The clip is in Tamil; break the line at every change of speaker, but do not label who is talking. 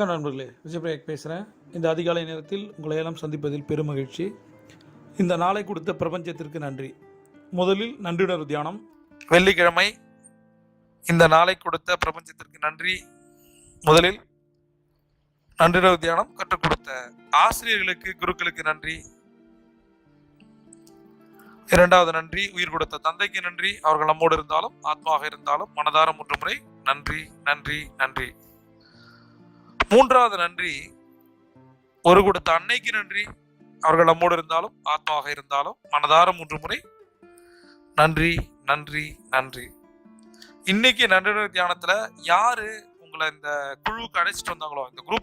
வணக்கம் நண்பர்களே, விஜயபிரயாக் பேசுகிறேன். இந்த அதிகாலை நேரத்தில் உங்களை எல்லாம் சந்திப்பதில் பெரும் மகிழ்ச்சி. இந்த நாளை கொடுத்த பிரபஞ்சத்திற்கு நன்றி. முதலில் நன்றியுணர்வு தியானம். வெள்ளிக்கிழமை இந்த நாளை கொடுத்த பிரபஞ்சத்திற்கு நன்றி. முதலில் நன்றியுணர்வு தியானம் கற்றுக் கொடுத்த ஆசிரியர்களுக்கு, குருக்களுக்கு நன்றி. இரண்டாவது நன்றி, உயிர் கொடுத்த தந்தைக்கு நன்றி. அவர்கள் நம்மோடு இருந்தாலும் ஆத்மாவாக இருந்தாலும் மனதார 3 முறை நன்றி நன்றி நன்றி. மூன்றாவது நன்றி, ஒரு கொடுத்த அன்னைக்கு நன்றி. அவர்கள் நம்மோடு இருந்தாலும் ஆத்மாவாக இருந்தாலும் மனதார 3 முறை நன்றி நன்றி நன்றி. இன்னைக்கு நன்றி தியானத்துல யாரு உங்களை இந்த குழுவுக்கு அழைச்சிட்டு வந்தாங்களோ, இந்த குரூப்